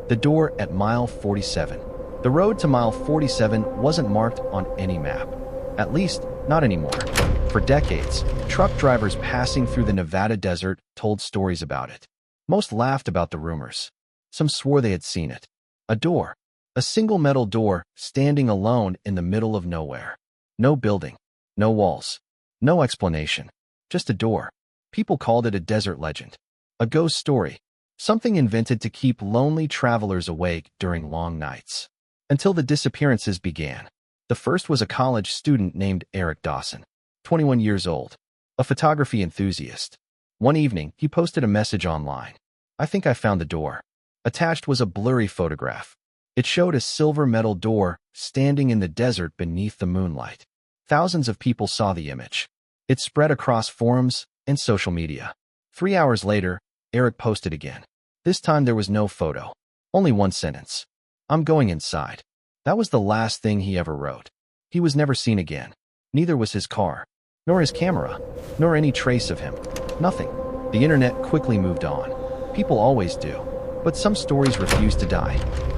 The door at mile 47. The road to mile 47 wasn't marked on any map. At least, not anymore. For decades, truck drivers passing through the Nevada desert told stories about it. Most laughed about the rumors. Some swore they had seen it. A door. A single metal door standing alone in the middle of nowhere. No building. No walls. No explanation. Just a door. People called it a desert legend. A ghost story. Something invented to keep lonely travelers awake during long nights. Until the disappearances began. The first was a college student named Eric Dawson, 21 years old, a photography enthusiast. One evening, he posted a message online. "I think I found the door." Attached was a blurry photograph. It showed a silver metal door standing in the desert beneath the moonlight. Thousands of people saw the image. It spread across forums and social media. 3 hours later, Eric posted again. This time there was no photo. Only one sentence. "I'm going inside." That was the last thing he ever wrote. He was never seen again. Neither was his car, nor his camera, nor any trace of him. Nothing. The internet quickly moved on. People always do. But some stories refuse to die.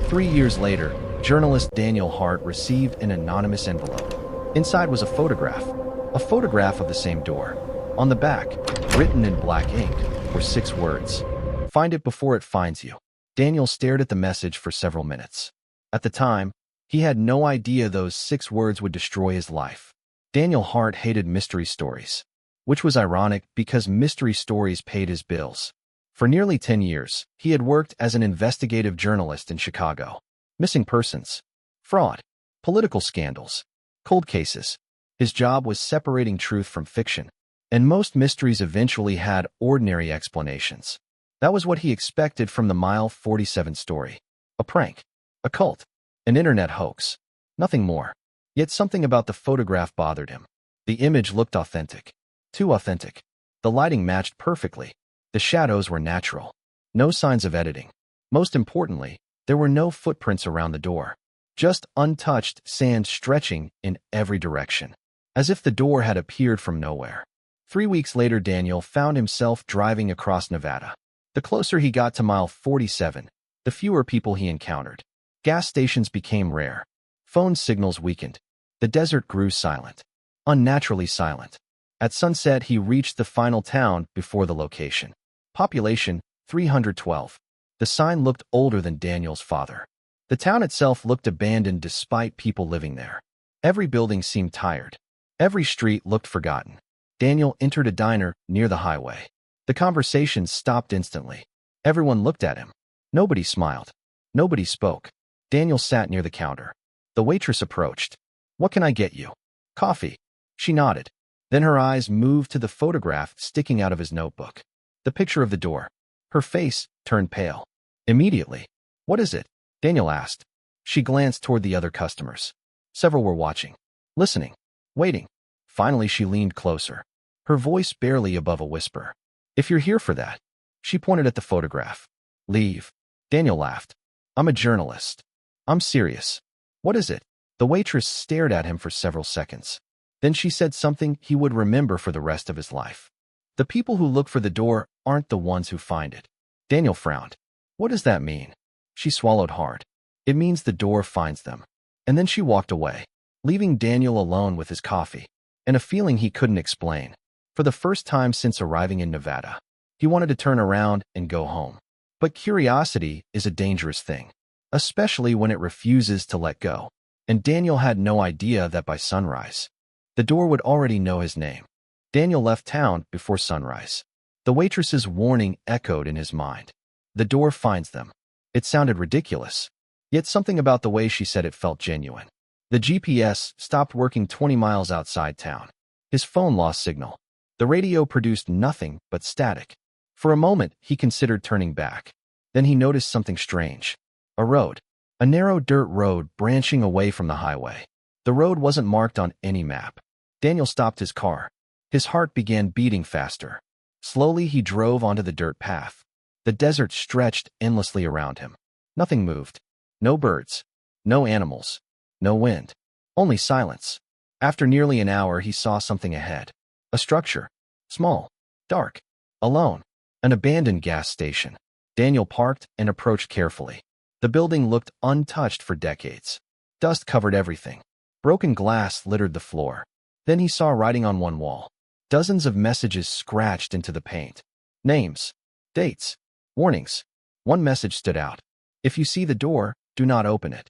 3 years later, journalist Daniel Hart received an anonymous envelope. Inside was a photograph of the same door. On the back, written in black ink, were 6 words. "Find it before it finds you." Daniel stared at the message for several minutes. At the time, he had no idea those 6 words would destroy his life. Daniel Hart hated mystery stories, which was ironic because mystery stories paid his bills. For nearly 10 years, he had worked as an investigative journalist in Chicago. Missing persons, fraud, political scandals, cold cases. His job was separating truth from fiction, and most mysteries eventually had ordinary explanations. That was what he expected from the Mile 47 story. A prank, a cult, an internet hoax. Nothing more. Yet something about the photograph bothered him. The image looked authentic. Too authentic. The lighting matched perfectly. The shadows were natural. No signs of editing. Most importantly, there were no footprints around the door. Just untouched sand stretching in every direction. As if the door had appeared from nowhere. 3 weeks later, Daniel found himself driving across Nevada. The closer he got to mile 47, the fewer people he encountered. Gas stations became rare. Phone signals weakened. The desert grew silent. Unnaturally silent. At sunset, he reached the final town before the location. Population, 312. The sign looked older than Daniel's father. The town itself looked abandoned despite people living there. Every building seemed tired. Every street looked forgotten. Daniel entered a diner near the highway. The conversation stopped instantly. Everyone looked at him. Nobody smiled. Nobody spoke. Daniel sat near the counter. The waitress approached. "What can I get you?" "Coffee." She nodded. Then her eyes moved to the photograph sticking out of his notebook. The picture of the door. Her face turned pale. Immediately. "What is it?" Daniel asked. She glanced toward the other customers. Several were watching. Listening. Waiting. Finally, she leaned closer. Her voice barely above a whisper. "If you're here for that." She pointed at the photograph. "Leave." Daniel laughed. "I'm a journalist. I'm serious." "What is it?" The waitress stared at him for several seconds. Then she said something he would remember for the rest of his life. "The people who look for the door aren't the ones who find it." Daniel frowned. "What does that mean?" She swallowed hard. "It means the door finds them." And then she walked away, leaving Daniel alone with his coffee and a feeling he couldn't explain. For the first time since arriving in Nevada, he wanted to turn around and go home. But curiosity is a dangerous thing, especially when it refuses to let go. And Daniel had no idea that by sunrise, the door would already know his name. Daniel left town before sunrise. The waitress's warning echoed in his mind. The door finds them. It sounded ridiculous, yet something about the way she said it felt genuine. The GPS stopped working 20 miles outside town. His phone lost signal. The radio produced nothing but static. For a moment, he considered turning back. Then he noticed something strange. A road. A narrow dirt road branching away from the highway. The road wasn't marked on any map. Daniel stopped his car. His heart began beating faster. Slowly, he drove onto the dirt path. The desert stretched endlessly around him. Nothing moved. No birds. No animals. No wind. Only silence. After nearly an hour, he saw something ahead. A structure. Small. Dark. Alone. An abandoned gas station. Daniel parked and approached carefully. The building looked untouched for decades. Dust covered everything. Broken glass littered the floor. Then he saw writing on one wall. Dozens of messages scratched into the paint. Names, dates, warnings. One message stood out. If you see the door, do not open it.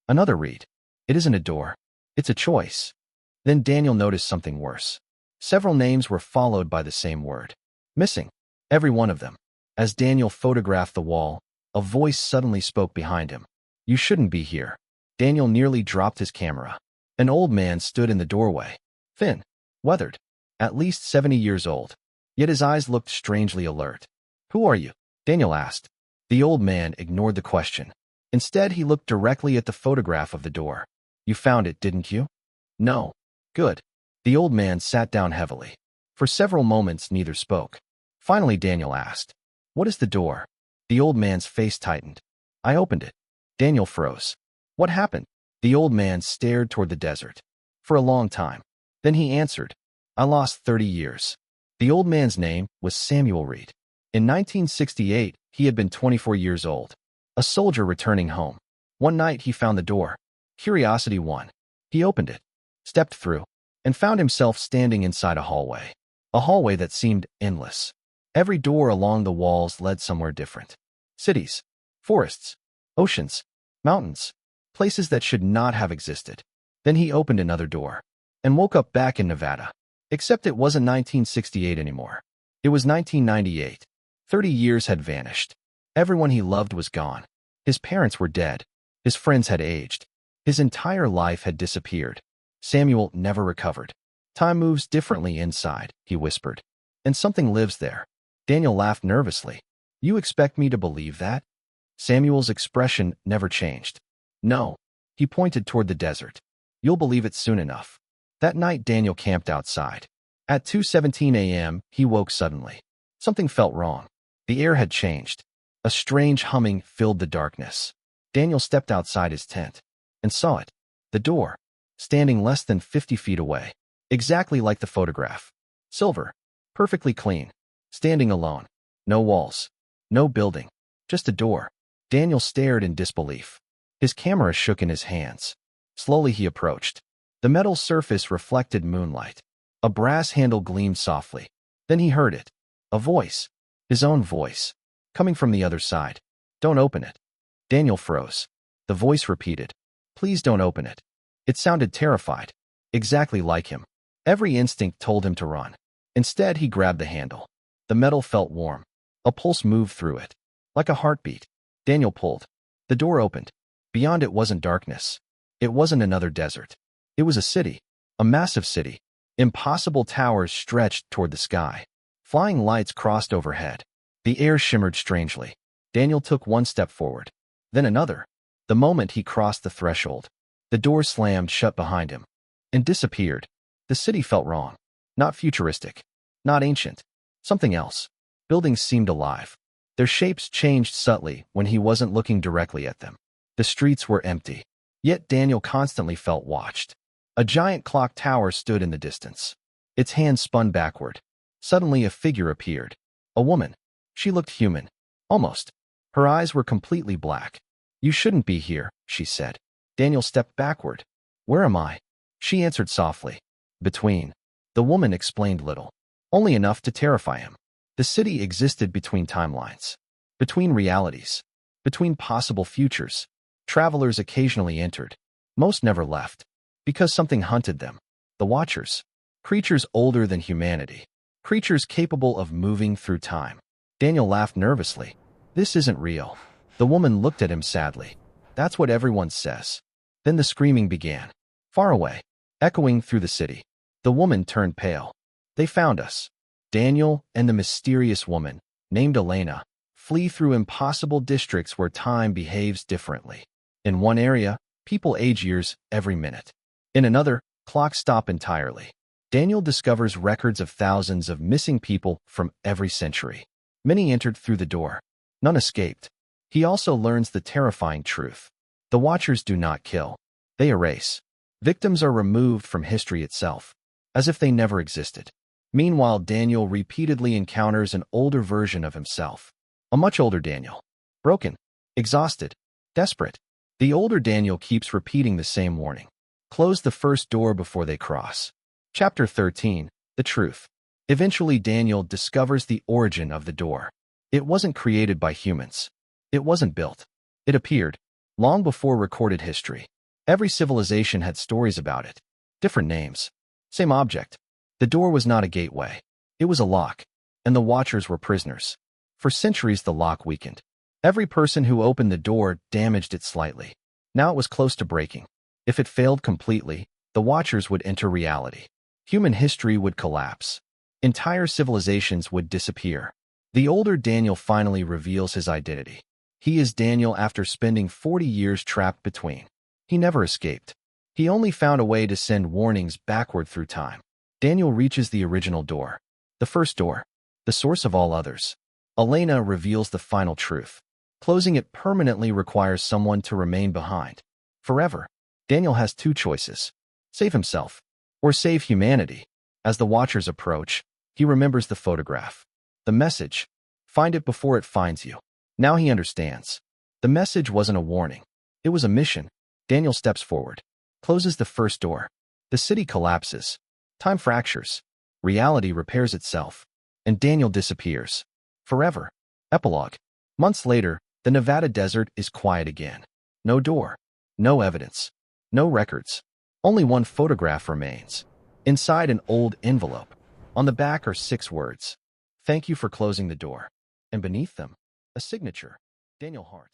Another read. It isn't a door. It's a choice. Then Daniel noticed something worse. Several names were followed by the same word. Missing. Every one of them. As Daniel photographed the wall, a voice suddenly spoke behind him. You shouldn't be here. Daniel nearly dropped his camera. An old man stood in the doorway. Thin. Weathered. At least 70 years old. Yet his eyes looked strangely alert. Who are you? Daniel asked. The old man ignored the question. Instead, he looked directly at the photograph of the door. You found it, didn't you? No. Good. The old man sat down heavily. For several moments, neither spoke. Finally, Daniel asked, What is the door? The old man's face tightened. I opened it. Daniel froze. What happened? The old man stared toward the desert. For a long time. Then he answered, I lost 30 years. The old man's name was Samuel Reed. In 1968, he had been 24 years old. A soldier returning home. One night he found the door. Curiosity won. He opened it, stepped through, and found himself standing inside a hallway. A hallway that seemed endless. Every door along the walls led somewhere different. Cities, forests, oceans, mountains, places that should not have existed. Then he opened another door and woke up back in Nevada. Except it wasn't 1968 anymore. It was 1998. 30 years had vanished. Everyone he loved was gone. His parents were dead. His friends had aged. His entire life had disappeared. Samuel never recovered. Time moves differently inside, he whispered. And something lives there. Daniel laughed nervously. You expect me to believe that? Samuel's expression never changed. No. He pointed toward the desert. You'll believe it soon enough. That night, Daniel camped outside. At 2:17 a.m., he woke suddenly. Something felt wrong. The air had changed. A strange humming filled the darkness. Daniel stepped outside his tent and saw it. The door, standing less than 50 feet away. Exactly like the photograph. Silver. Perfectly clean. Standing alone. No walls. No building. Just a door. Daniel stared in disbelief. His camera shook in his hands. Slowly he approached. The metal surface reflected moonlight. A brass handle gleamed softly. Then he heard it. A voice. His own voice. Coming from the other side. Don't open it. Daniel froze. The voice repeated. Please don't open it. It sounded terrified. Exactly like him. Every instinct told him to run. Instead, he grabbed the handle. The metal felt warm. A pulse moved through it. Like a heartbeat. Daniel pulled. The door opened. Beyond it wasn't darkness. It wasn't another desert. It was a city. A massive city. Impossible towers stretched toward the sky. Flying lights crossed overhead. The air shimmered strangely. Daniel took one step forward. Then another. The moment he crossed the threshold, the door slammed shut behind him and disappeared. The city felt wrong. Not futuristic. Not ancient. Something else. Buildings seemed alive. Their shapes changed subtly when he wasn't looking directly at them. The streets were empty. Yet Daniel constantly felt watched. A giant clock tower stood in the distance. Its hands spun backward. Suddenly a figure appeared. A woman. She looked human. Almost. Her eyes were completely black. You shouldn't be here, she said. Daniel stepped backward. Where am I? She answered softly. Between. The woman explained little. Only enough to terrify him. The city existed between timelines. Between realities. Between possible futures. Travelers occasionally entered. Most never left. Because something hunted them. The Watchers. Creatures older than humanity. Creatures capable of moving through time. Daniel laughed nervously. This isn't real. The woman looked at him sadly. That's what everyone says. Then the screaming began. Far away. Echoing through the city. The woman turned pale. They found us. Daniel and the mysterious woman, named Elena, flee through impossible districts where time behaves differently. In one area, people age years every minute. In another, clocks stop entirely. Daniel discovers records of thousands of missing people from every century. Many entered through the door. None escaped. He also learns the terrifying truth. The Watchers do not kill. They erase. Victims are removed from history itself, as if they never existed. Meanwhile, Daniel repeatedly encounters an older version of himself. A much older Daniel. Broken. Exhausted. Desperate, the older Daniel keeps repeating the same warning. Close the first door before they cross. Chapter 13. The Truth. Eventually, Daniel discovers the origin of the door. It wasn't created by humans. It wasn't built. It appeared long before recorded history. Every civilization had stories about it. Different names. Same object. The door was not a gateway. It was a lock, and the watchers were prisoners. For centuries, the lock weakened. Every person who opened the door damaged it slightly. Now it was close to breaking. If it failed completely, the watchers would enter reality. Human history would collapse. Entire civilizations would disappear. The older Daniel finally reveals his identity. He is Daniel after spending 40 years trapped between. He never escaped. He only found a way to send warnings backward through time. Daniel reaches the original door. The first door. The source of all others. Elena reveals the final truth. Closing it permanently requires someone to remain behind. Forever. Daniel has two choices. Save himself, or save humanity. As the watchers approach, he remembers the photograph. The message. Find it before it finds you. Now he understands. The message wasn't a warning. It was a mission. Daniel steps forward. Closes the first door. The city collapses. Time fractures. Reality repairs itself. And Daniel disappears. Forever. Epilogue. Months later, the Nevada desert is quiet again. No door. No evidence. No records. Only one photograph remains. Inside an old envelope. On the back are 6 words. Thank you for closing the door. And beneath them, a signature. Daniel Hart.